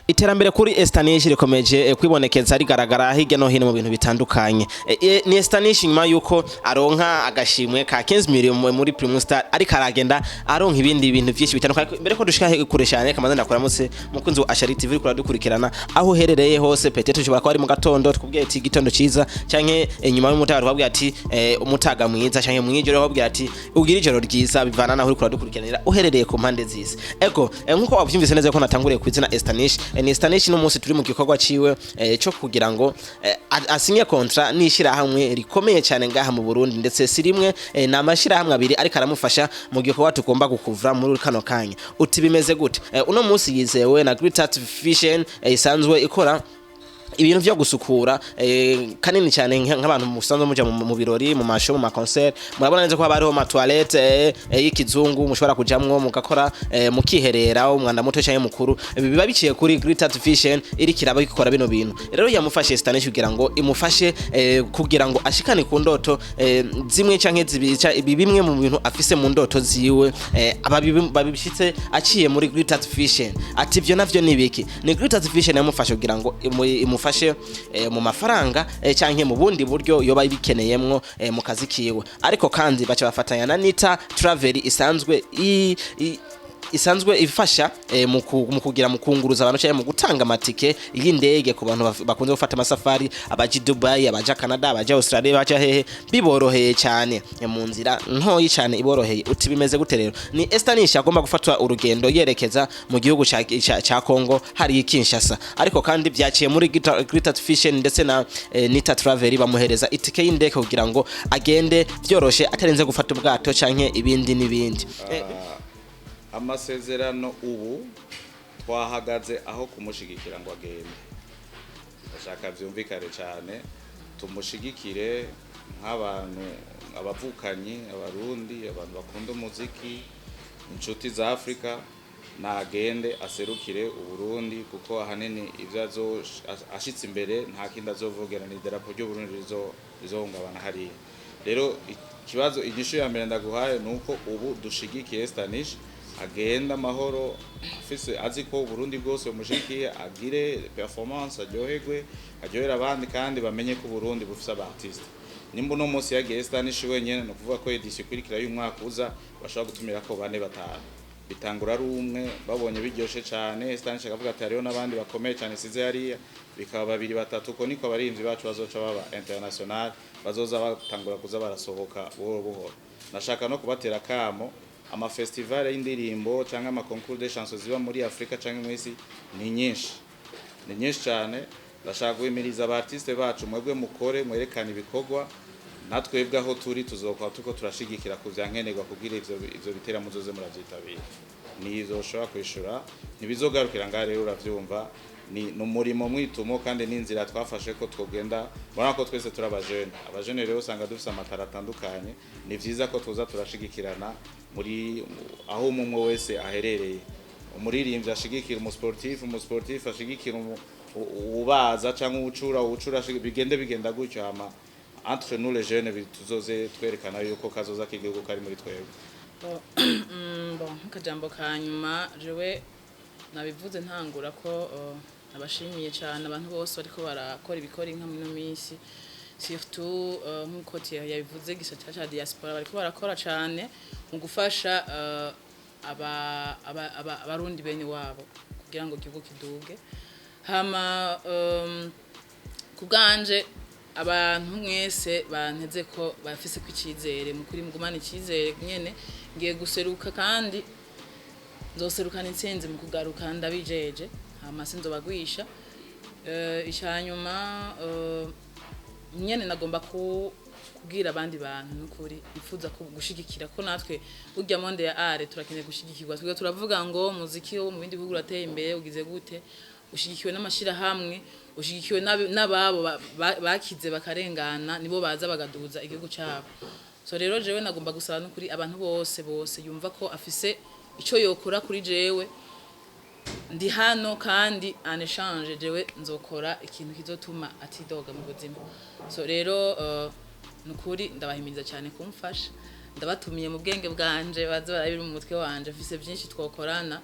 Iterambere kuri EstherNish rikomeje kwibonekeza rigaragara hirya no hino mu bintu bitandukanye. Ni EstherNish nyuma yuko aronka agashimwe ka 15 million muri Primus Star ariko aragenda aronka ibindi bintu byinshi bitandukanye. Mbere ko dushika kure cyane kamaze ndakuramutse mukunzi wa Ashari TV kuri dukurikirana aho uherereye hose peut-être ushobora ko ari mu gatondo tukubwiye ati gitondo ciza canke nyuma y'umutaga twabwiye ati umutaga mwiza canke mwijoro twabwiye ati ugira ijoro ryiza bivana naho uri kuri dukurikiranira uherereye ku mpande zise. Ego nkuko wavyumvise neza ko natanguriye kwizina EstherNish EstherNish no munsi turi mu gikorwa ciwe cyo kugira ngo asinye kontra nishira hamwe rikomeye cyane ngaha mu Burundi ndetse sirimwe namashira hamwe abiri ariko aramufasha mu gikorwa tugomba gukuvura muri kano kanya. Uti bimeze gute? Uno munsi yizewe na Grean At Vision isanzwe ikora ibintu byo gusukura kanini cyane nk'abantu musanzwe muja mu birori mu mashow mu concert murabona neza ko haba hariho ma toilette y'ikizungu mushobora kujamwo mugakora mukiherera umwanda muto cyane mukuru biba biciye kuri Grean At Vision iri kiraba gikora bino bintu. Rero yamufashe EstherNish kugira ngo imufashe kugira ngo ashikane ku ndoto zimwe canke zibica bimwe mu bintu afise mu ndoto ziwe babishitse aciye muri Grean At Vision. Ati byo navyo nibiki ni Grean At Vision yamufashe kugira ngo fashe mu mafaranga canke mu bundi buryo yoba bikeneyemwo mu kazi kiwe ariko kandi baca bafatanya na Nita Travel isanzwe ifasha mu kugira mu kunguruza abantu cyane mu gutanga amatike y'indege ku bantu bakunze gufata amasafari abaje Dubai abaje Canada abaje Australia abaje hehe biboroheye cyane mu nzira ntoyi cyane iboroheye. Uti bimeze gute rero? Ni EstherNish agomba gufatwa urugendo yerekeza mu gihugu ca Congo hari Kinshasa ariko kandi byaciye muri Grean At Vision ndetse na Nita Travel bamuhereza itike y'indege kugira ngo agende byoroshe atarenze gufata ubwato canke ibindi nibindi. Amasezerano ubu twahagaze aho kumushigikira ngo agende. Ndashaka byumvikane cyane tumushigikire nk'abantu abavukanyi abarundi abantu bakunda umuziki inshuti za Afrika nagende aserukire uburundi kuko ahanini ivyazo ashitse imbere nta kindi azovugera ni idarapo ryo Burundi rizongabana hari. Rero ikibazo igisho ya mbere ndaguhaye nuko ubu dushigikiye EstherNish agenda mahoro afise aziko Burundi bwose umushikiye agire performance aryohera abandi kandi bamenye ko Burundi bufise abartiste. Nimba no munsi yagiye EstherNish wenyene no kuvuga ko edition kwirikira y'umwaka uza bashobora gutumira ko bane batanu bitangura ari umwe babonye biryoshe cyane. EstherNish akavuga ati hariho nabandi bakomeye cyane size yariya bikaba babiri batatu ko niko abarimvyi bacu bazoca baba international bazoza batangura kuza barasohoka buhoro buhoro. Nashaka no kubatera kamo ama festival y'indirimbo cyangwa ama concours de chansons ziba muri Afrika cyangwa mwisi ni nyinshi cyane. Ndashaka guhimiriza abartiste bacu mwebwe mukore mwerekana ibikorwa natwebwe aho turi tuzokwa tuko turashigikira kuvyankenerwa kugira ivyo bitera muzoze muravyitabira nizoshobora kwishura ntibizogarukira ngaho. Rero uravyumva ni umurimo mwitumo kandi n'inzira twafashe ko twogenda murako ko twese abajene rero usanga dufise amatara atandukanye. Ni vyiza ko tuza turashigikirana muri aho umwe wese aherereye. Umuririmbyi ashigikira umusportif ashigikira ubaza cyangwa ucura bigenda gutyo hama entre nous les jeunes tuzoze twerekana yuko kazoza k'igihugu kari muri twebwe. Bon kajambo kanyuma jewe nabivuze ntangura ko abashimiye cyane abantu bose bariko barakora ibikori nka mino minsi surtout nkuko yabivuze gisata cha diaspora bariko barakora cyane mu gufasha abarundi bene wabo kugira ngo igihugu kiduge. Hama kubganje abantu mwese banteze ko bafise kwicizere mukuri mugumana icizere nyene ngiye guseruka kandi nzoserukana intsinzi mu kugaruka ndabijeje hama sinzobagwisha. Icyanyuma nyene nagomba kubwira abandi bantu nukuri ifuza gushigikira ko natwe burya monde ya art turakeneye gushigikirwa. Twiga turavuga ngo muziki wo mu bindi bihugu urateye imbere ugize gute ushigikiwe n'amashira hamwe ushigikiwe n'ababo bakize bakarengana nibo baza bagaduza igihugu cyabo. So rero jewe nagomba gusaba nukuri abantu bose yumva ko afise ico yokora kuri jewe ndi hano kandi en échange jewe nzokora ikintu kizotuma atidoga mu buzima. So rero nukuri ndabahimiriza cyane kumfasha ndabatumiye mu bwenge bwanje baze barabira mu mutwe wanje afise byinshi twokorana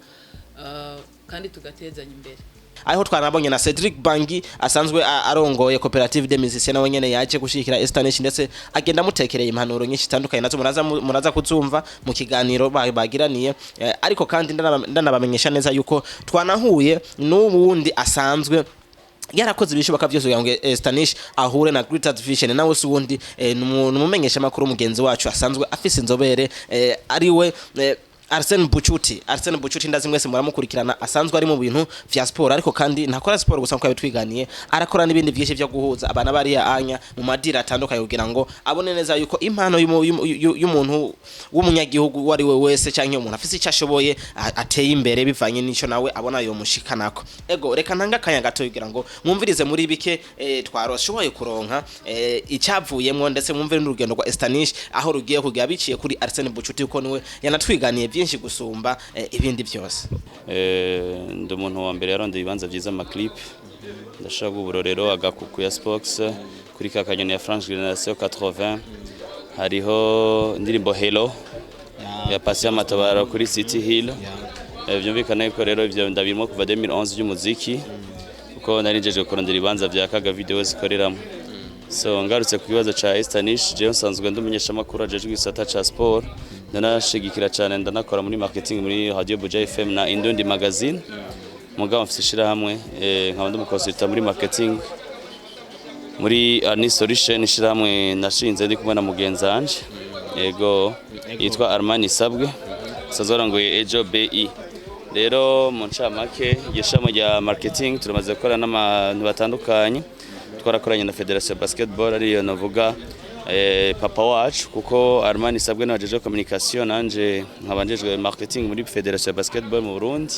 kandi tugatezanya imbere aho twanabonye na Cedric Bangi asanzwe arongoye cooperative de musiciens nawe nyene yaje gushikira EstherNish ndetse agenda mutekereye impanuro nyinshi zitandukanye nazo muraza kuzumva mu kiganiro bagiraniye ariko kandi ndanabamenyesha neza yuko twanahuye n'ubundi asanzwe yarakoze ibishoboka byose kugira ngo EstherNish ahure na Grean At Vision nawe suwundi numumenyesha makuru mugenzi wacu asanzwe afise inzobere ariwe Arsene Bucuti ndazi mwese muramukurikirana asanzwe ari mu bintu vya sport ariko kandi ntakora sport gusa nko yabitwiganiye arakora n'ibindi byinshi byo guhuza abana bari ya anya mu madira atandukanye kugira ngo abone neza yuko impano y'umuntu w'umunyagihugu wari we wese canke umuntu afise icyo ashoboye ateye imbere bivanye n'ico nawe abona yo mushikanako ego reka ntanga kanya gato kugira ngo mwumvirize muri bike twaroshoboye kuronka icyavuyemwo ndetse mwumvire n'urugendo rwa EstherNish aho rugiye kugira biciye kuri Arsene Bucuti uko niwe yanatwiganiye byinshi gusumba ibindi byose ndi umuntu wa mbere yarondeye ibibanza byiza ama clip ndashaka uburorero agakuku ya Spox kuri kakanyoni ya France Generation 80 hariho indirimbo Hello ya Patient Matabaro kuri City Hill byumvikana yuko rero ibyo ndabirimo kuva 2011 by'umuziki kuko narijeje kurondera ibibanza bya kaga video zikoreramo so ngarutse ku kibazo ca EstherNish je nsanzwe ndumenyesha makuru ajeje gisata ca sport ndanashigikira cyane ndanakora muri marketing muri Radio Buja FM na Indundi magazine mugabo mfite shira hamwe nkaba ndumukonsulta muri marketing muri Ani Solution shira hamwe nashinze ndi kumwe na mugenza wanje yego yitwa Armani Sabwe sazorangoye Ejo BI rero mu ncamake yeshamo ya marketing turamaze gukora n'abantu batandukanye twarakoranye na Federation Basketball ariyo navuga papa wacu kuko Armani Sabwe najeje communication nanje nkabanjejwe marketing muri Federation Basketball mu Burundi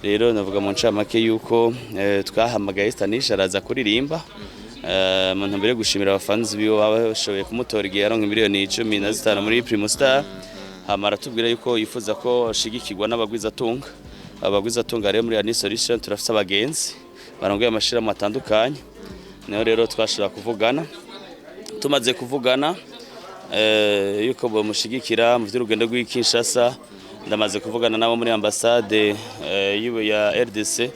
rero navuga mu ncamake yuko twahamagaye EstherNish araza kuririmba mu ntumbero gushimira abafans biwe babashoboye kumutora igihe yaronka miliyoni 15 muri Primus Star hamara tubwira yuko yifuza ko ashigikirwa n'abagwizatunga rero muri Ani Solution turafite abagenzi barongoye amashira matandukanye nayo rero twashobora kuvugana tumaze kuvugana yuko bamushigikira mu by'urugendo rw'Kinshasa ndamaze kuvugana nabo muri ambassade ya RDC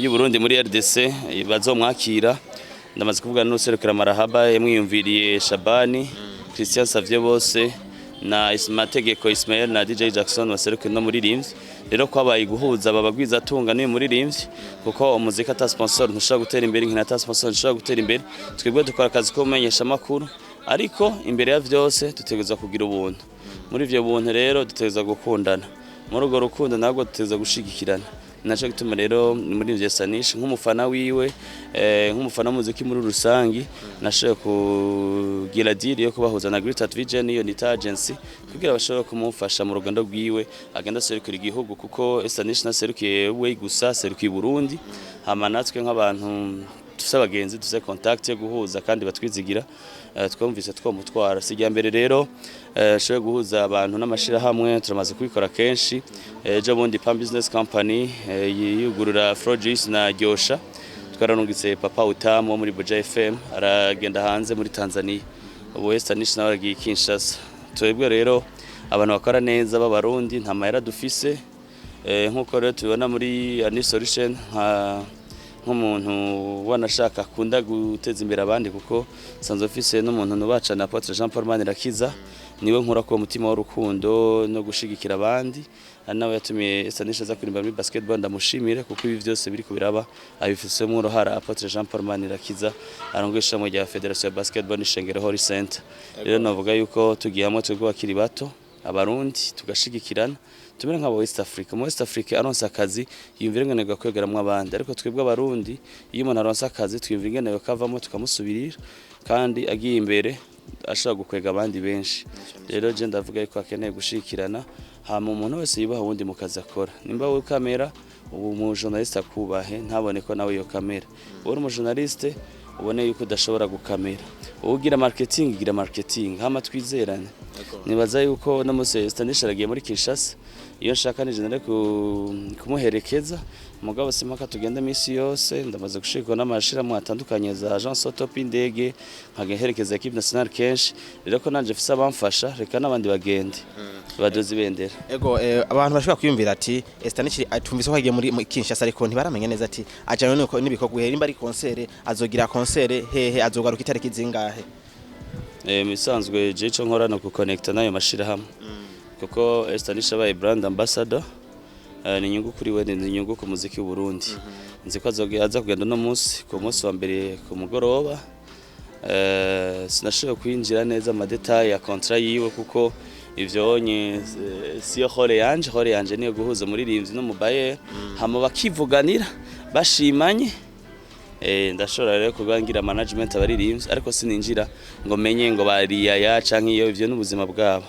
y'u Burundi muri RDC bazomwakira ndamaze kuvugana n'userukira marahaba yamwiyumviriye Shabani Christian Savie bose na Amategeko Ismael na DJ Jackson baseruke no muri Rimwe rero kwabaye guhuza abagwiza tunga n'uyu muri Rimwe kuko umuzika ata sponsor ntushaka gutera imbere nkina ata sponsor ntushaka gutera imbere twebwe dukora akazi ko kumenyesha makuru ariko imbere ya byose dutegeza kugira ubuntu muri ivyo buntu rero dutegeza gukundana muri urwo rukundo nabwo dutegeza gushigikirana naco gituma rero muri EstherNish nk'umufana wiwe nk'umufana muziki muri rusangi nashoye kugira deal yo kubahuza na Grean At Vision iyo nita agency kugira bashobore kumufasha mu rugendo rwiwe agenda serukira igihugu kuko EstherNish naserukiye we gusa serukiye Burundi hama natwe nk'abantu dufite abagenzi dufite contact yo guhuza kandi batwizigira twumvise twomutwara sijya mbere rero shoye guhuza abantu n'amashira hamwe turamaze kubikora kenshi ejo bundi Pam Business Company yugurura Frogis na Gyosha twaranungitse papa utamo muri Buja FM aragenda hanze muri Tanzania ubu EstherNish nawe agiye Kinshasa twebwe rero abantu bakora neza b'abarundi nta mahera dufise nkuko rero tubona muri Ani Solution nk'umuntu wanashaka akunda guteza imbere abandi kuko sanzo office n'umuntu nubaca na Apotre Jean Paul Manirakiza niwe nkura ko umutima w'urukundo no gushigikira abandi nawe yatumiye EstherNish aza kurimba muri basketball ndamushimire kuko ibi byose biri kubiraba abifisemo uruhara Apotre Jean Paul Manirakiza arongesha mu rya Federation ya Basketball n'ishengero Holy Center rero navuga yuko tugiye hamwe twebwe bakiri bato abarundi tugashigikirana tumere nk'abo West Africa mu West Africa aronse akazi yumvira ngene gakwegeramwe abandi ariko twebwe abarundi iyo umuntu aronse akazi twumvira ngene kavamo tukamusubirira kandi agiye imbere ashaka gukwega abandi benshi rero je ndavuga yuko akeneye gushikirana hama umuntu wese yubaha wundi mu kazi akora nimba we kamera ubu mu journaliste akubahe ntabone ko nawe iyo kamera uri mu journaliste ubone yuko udashobora gukamera ugira marketing hama twizerane nibaza yuko no muse EstherNish aragiye muri Kinshasa iyo nshaka nije nare kumuherekeza mugabo simaka tugenda misi yose ndamaze gushikwa n'amashirahamwe atandukanye za agence top indege nkageherekeza equipe nationale kenshi rero ko nanje fisa bamfasha reka n'abandi bagende badoze ibendera ego abantu bashobora kwiyumvira ati EstherNish atumvise ko hagiye muri Kinshasa ariko ntibaramenya neza ati ajana n'ibikogwa herimba ari concert azogira concert hehe azogaruka itariki zingahe misanzwe je cyo nkorana ku connect nayo mashirahamwe kuko EstherNish abaye brand ambassador ni inyungu kuri we ni inyungu ku muziki w'u Burundi nzi ko aza kugenda no munsi ku munsi wa mbere ku mugoroba sinashoboye kwinjira neza ama detail ya contrat yiwe kuko ivyo siyo hore yanje niyo guhuza muri rimvyi no mubaye hama bakivuganira bashimanye ndashobora rero kubangira management abaririmbyi ariko sininjira ngo menye ngo bariyaya canke iyo ivyo n'ubuzima bwabo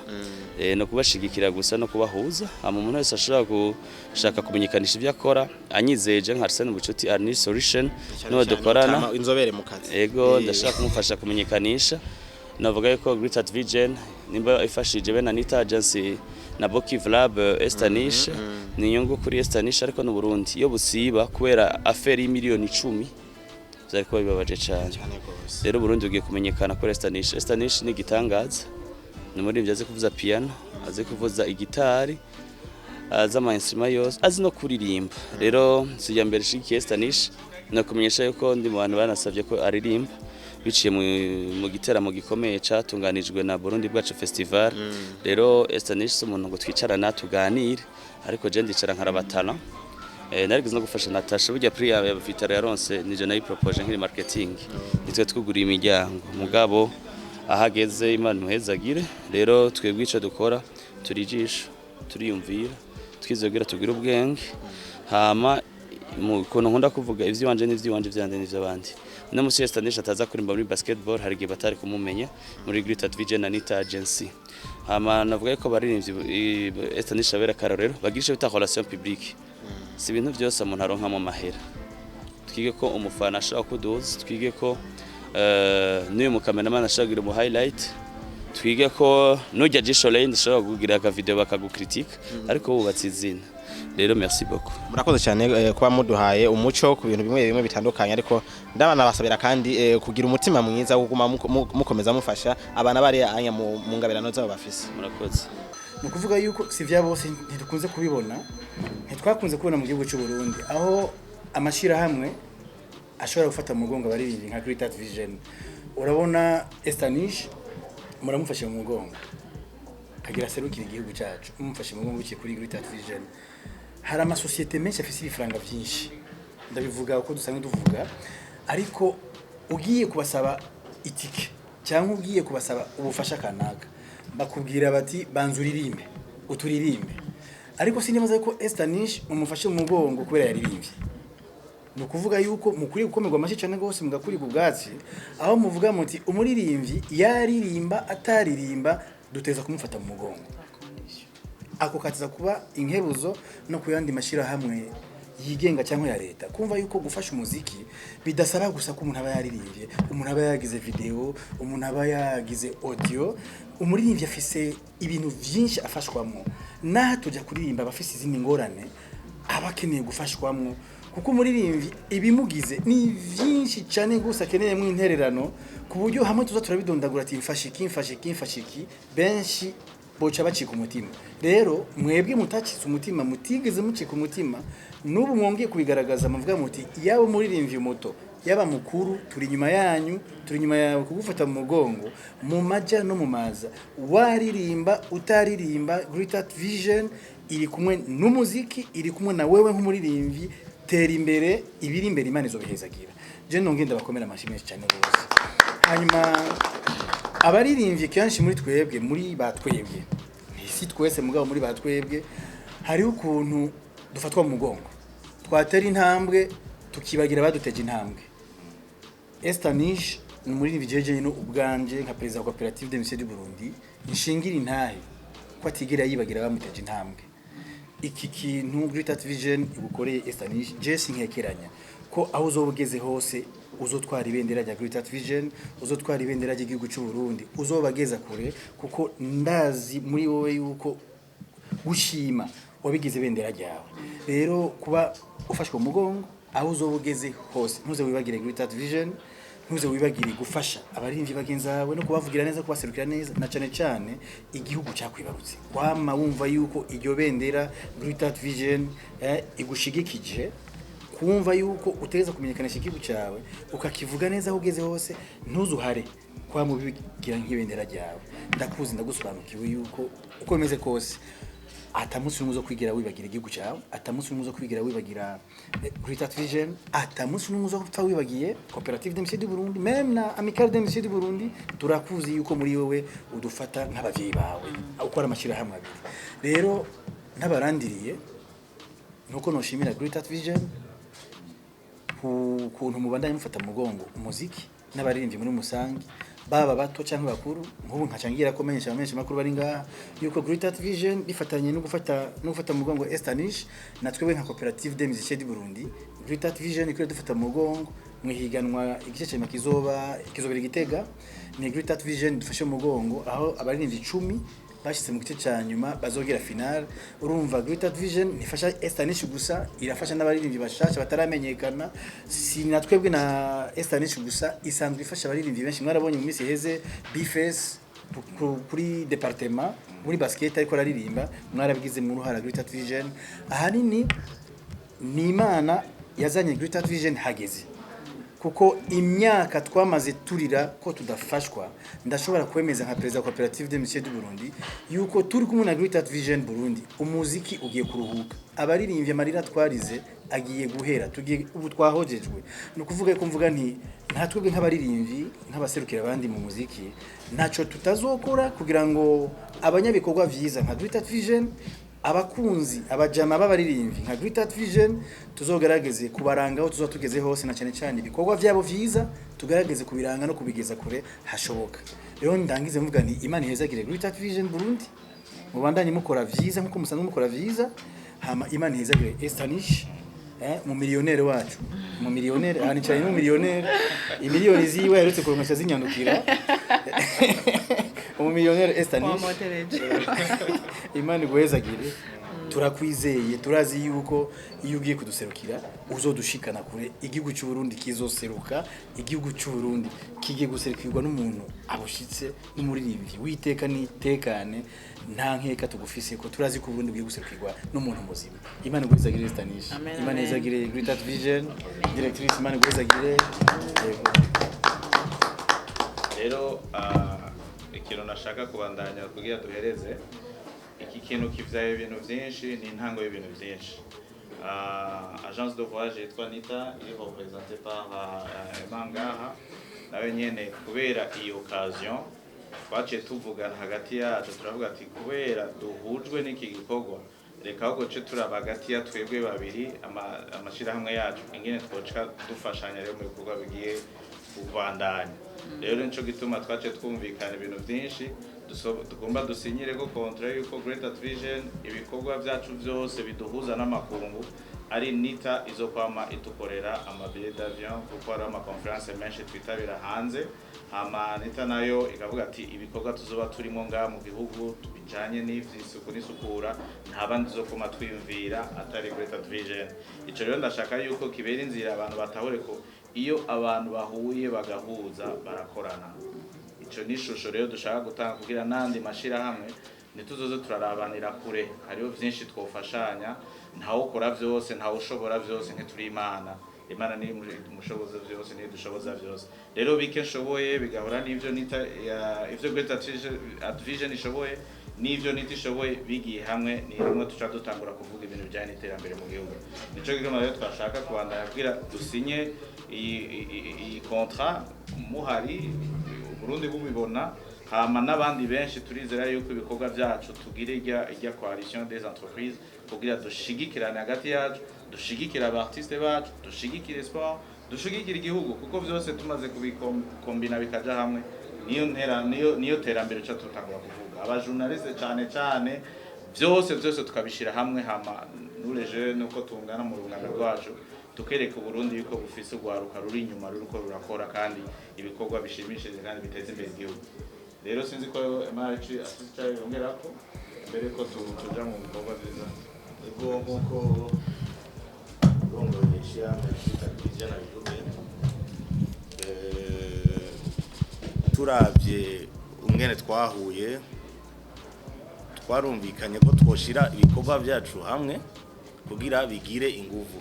no kubashigikira gusa no kubahuza hama umuntu wese ashobora gushaka kumenyekanisha ivyo akora anyizeje nka Arsene Bucuti Arnis Solution no dukorana inzobere mu kazi ego ndashaka kumufasha kumenyekanisha navuga yuko Grean At Vision nimba ifashije bena Nita Agency na Boki Lab EstherNish ni inyungu kuri EstherNish ariko no Burundi iyo busiba kubera affaire y'imiliyoni 10 byari kuba bibabaje cyane rero Burundi ugiye kumenyekana kuri EstherNish ni gitangaza ni muri byo azi kuvuza piano azi kuvuza igitari azi ama instrument yose azi no kuririmba rero sijya mbere shiki EstherNish no kumenyesha yuko ndi mu bantu banasavye ko aririmba biciye mu giteramo gikomeye catunganijwe na Burundi bwacu festival rero EstherNish umuntu ngo twicarana tuganire ariko je ndicara nkarabatana narigeze no gufasha Natasha burya priya ya Vitara aronse nije nayi propose nkiri marketing nitwe twuguriye imiryango mugabo ahageze Imana muhezagire rero twebwe ico dukora turijisha turiyumvira twizogira tugira ubwenge hama mu kono nkunda kuvuga ivyo wanje n'ivy'iwanje vyande n'ivy'abandi no musi EstherNish ataza kurimba muri basketball hari gihe batari kumumenya muri Grean At Vision na Nita Agency hama navuga ko baririmbyi EstherNish abera karorero bagirisha bita relation publique si ibintu byose umuntu aronka mu mahera twige ko umufana ashaka kuduza twige ko niyo mukameraman ashaka kugira mu highlight twige ko nujya jisholende ashaka kugira ka video bakagukritika ariko wubatse izina rero merci beaucoup murakoze cyane kuba muduhaye umuco ku bintu bimwe bitandukanye ariko ndabana basabira kandi kugira umutima mwiza uguma mukomeza mufasha abana bari anya mu ngabirano zabo bafise murakoze nukuvuga yuko si vya bose ntidukunze kubibona ntitwakunze kubona mu gihugu cy'u Burundi aho amashira hamwe ashobora gufata mu mugongo abaririmbyi nka Grean At Vision urabona EstherNish muramufashe mu mugongo kagira serukira igihugu cyacu umufashe mu mugongo kuri Grean At Vision hari ama societe menshi afise ibifaranga byinshi ndabivuga uko dusanzwe tuvuga ariko ugiye kubasaba itike cyangwa ugiye kubasaba ubufasha kanaka bakubwira bati banzuririmbe uturirimbe ariko sinemaze ko EstherNish umufashe mu mugongo kubera yaririmbye no kuvuga yuko mukuri gukomerwa amashi cyane gose mugakuri ku bwatsi aho muvuga muti umuririmbyi yaririmba ataririmba duteza kumufata mu mugongo ako katiza kuba inkebuzo no kuyandi mashira hamwe yigenga cyangwa ya leta kumva yuko gufasha umuziki bidasaba gusa ko umuntu aba yaririmbye umuntu aba yagize video umuntu aba yagize audio umuririmbyi afise ibintu byinshi afashwamo na tujya kuririmba abafise izindi ngorane abakeneye gufashwamo kuko umuririmbyi ibimugize ni byinshi cyane gusa akeneye mu intererano ku buryo hamwe tuza turabidondagura ati mfashiki benshi boca bacika umutima rero mwebwe mutakiza umutima mutigeze mucika umutima nubu mwongeye kubigaragaza muvuga muti yabo muririmbyi moto yaba mukuru turi nyuma yanyu turi nyuma yawe kugufata mu mugongo mu majya no mu maza waririmba utaririmba Grean At Vision iri kumwe n'umuziki iri kumwe na wewe nk'umuririmbyi tera imbere ibiri imbere Imana izobihezagira je nongenda bakomera amashimwe cyane rwose hanyuma abaririmbyi kenshi muri twebwe muri batwebwe si twese mugabo muri batwebwe hari ukuntu dufatwa mu mugongo twatera intambwe tukibagira baduteje intambwe EstherNish ni muri bijeje no ubwanje nka president wa cooperative de Monsieur du Burundi inshingira intahe ko atigera yibagira bamuteje intambwe iki kintu Grean At Vision ibukoreye EstherNish je sinkekeranya ko aho uzobugeze hose uzotwara ibendera rya Grean At Vision uzotwara ibendera ry'igihugu cy'u Burundi uzobageza kure kuko ndazi muri wowe yuko gushima wabigize bendera ryawe rero kuba ufashwe umugongo aho uzoba ugeze hose ntuze wibagire Grean At Vision ntuze wibagire gufasha abaririmbyi bagenzi bawe no kubavugira neza kubaserukira neza na cyane cyane igihugu cyakwibarutse kwama wumva yuko iryo bendera Grean At Vision igushigikije kumva yuko utegeza kumenyekanisha igihugu cyawe ukakivuga neza aho ugeze hose ntuzuhare kwa mubigira nk'ibendera ryawe ndakuzi ndagusobanukiwe yuko uko bimeze kose atamusi n'umuzo kwigira wibagira igihugu cyawe atamusi n'umuzo kwigira wibagira Grean At Vision atamusi n'umuzo gupfa wibagiye cooperative d'MC du Burundi même na amicale d'MC du Burundi turakuzi yuko muri wewe udufata nk'abavyeyi bawe ukora amashira hamwe abiri rero ntabarandiriye nuko noshimira Grean At Vision kuntu mubandanye mufata mugongo umuziki n'abaririmbyi muri musangi baba bato cyangwa bakuru nk'ubu nkacangira ko menyesha amenshi makuru bari ngaha yuko Grean At Vision bifatanye no gufata mugongo EstherNish natwe nka cooperative de musiciens du Burundi Grean At Vision ikwiye dufata mugongo mwihiganwa igice cyema kizobera Gitega ni Grean At Vision dufashe mugongo aho abaririmbyi 10 bashyize mu gice cya nyuma bazogera final urumva Grean At Vision nifasha EstherNish gusa irafasha n'abaririmbyi bashasha bataramenyekana si natwebwe na EstherNish gusa isanzwe ifasha abaririmbyi benshi mwarabonye mu minsi heze Bface kuri departement muri basket ariko raririmba mwarabigize mu ruhara Grean At Vision ahanini ni Imana yazanye Grean At Vision hageze kuko imyaka twamaze turira ko tudafashwa ndashobora kwemeza nka president wa cooperative de musiciens du Burundi yuko turi kumwe na Grean At Vision Burundi umuziki ugiye kuruhuka abaririmbye amarira twarize agiye guhera tugiye ubu twahojejwe no kuvuga ko mvuga nti ntatwebwe nk'abaririmbyi nk'abaserukira abandi mu muziki naco tutazokora kugira ngo abanyabikorwa vyiza nka Grean At Vision abakunzi abajama b'abaririmbyi nka Grean At Vision tuzogerageze kubaranga aho tuzotugeze hose na cyane cyane ibikorwa byabo vyiza tugerageze kubiranga no kubigeza kure hashoboka rero ndangize mvuga ni Imana ihezagire Grean At Vision Burundi mubandanye mukora vyiza nkuko musanzwe mukora vyiza hama Imana ihezagire EstherNish mu miliyonere wacu mu miliyonere anicaye mu miliyonere imiliyoni ziwe yaretse kuronka zinyandukira mu miliyonere EstherNish Imana iguhezagire turakwizeye turazi yuko iyo ugiye kuduserukira uzodushikana kure igihugu cy'u Burundi kizoseruka igihugu cy'u Burundi kigiye guserukirwa n'umuntu abushitse n'umuririmbyi witeka nitekane nta nkeka tugufise ko turazi ko Burundi bugiye guserukirwa n'umuntu muzima Imana iguhezagire EstherNish Imana ihezagire Grean At Vision directrice Imana iguhezagire rero ikintu nashaka kubandanya kugira duhereze iki kintu kivyaye ibintu byinshi ni intango y'ibintu byinshi agence de voyage yitwa Nita iri représentée par Mumahanga nawe nyene kubera iyi occasion twaciye tuvugana hagati yacu turavuga ati kubera duhujwe n'iki gikorwa reka ahubwo ce turaba hagati ya twebwe babiri amashirahamwe yacu ingene twoca dufashanya rero mu bikorwa bigiye kubandanya rero nico gituma twaciye twumvikana ibintu byinshi tugomba dusinyire ko contrat yuko Grean At Vision ibikorwa byacu byose biduhuza n'amakungu ari Nita izokwama itukorera amabillet d'avion kuko ari amaconference menshi twitabira hanze hama Nita nayo ikavuga ati ibikorwa tuzoba turimo nga mu gihugu tubijanye n'ivy'isuku n'isukura ntabandi zokoma twiyumvira atari Grean At Vision ico rero ndashaka yuko kibera inzira abantu batahure ko iyo abantu bahuye bagahuza barakorana ico nishusho rero dushaka gutanga kugira nandi mashira hamwe nituzoze turarabanira kure hariho byinshi twofashanya ntawo ukora byose ntawo ushobora byose ntituri Imana ni mushoboza byose ni dushoboza byose rero bike nshoboye bigahora n'ivyo Nita ivyo Grean At Vision ishoboye n'ivyo Nita ishoboye bigiye hamwe ni rimwe tuca dutangura kuvuga ibintu bijanye n'iterambere mu gihugu nico gituma rero twashaka kubandanya kugira dusinye iyi contrat muhari Burundi bubibona hama n'abandi benshi turizera yuko ibikorwa byacu tugire ijya coalition des entreprises kugira dushigikirane hagati yacu dushigikira abartiste bacu dushigikire sport dushigikira igihugu kuko byose tumaze kubikombina bikaja hamwe niyo terambere cyo tutangura kuvuga abajournaliste cyane byose tukabishira hamwe hama nureje nuko tungana mu rungano rwacu tukereka Burundi yuko bufise ugwaruka ruri inyuma ruko rurakora kandi ibikorwa bishimishije kandi biteza imbere igihugu rero sinzi ko March afite yongera ko mbere ko tuja mu bikorwa byiza Ego nk'uko urongoye ishyirahamwe ryita kuyandi bivuze, turavye umwene twahuye twarumvikanye ko twoshira ibikorwa byacu hamwe kugira bigire inguvu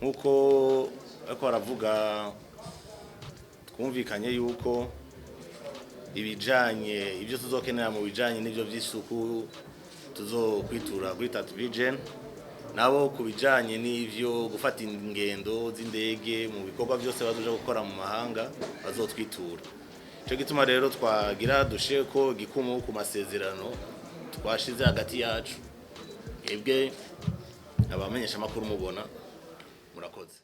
nk'uko ariko baravuga twumvikanye yuko ibijanye ibyo tuzokenera mu bijanye n'ibyo by'isuku tuzokwitura kuri Grean At Vision nabo kubijanye n'ivyo gufata ingendo z'indege mu bikorwa byose bazoja gukora mu mahanga bazotwitura. Cyo gituma rero twagira dushe ko gikumu ku masezerano twashize hagati yacu ebwe abamenyesha makuru mubona murakoze.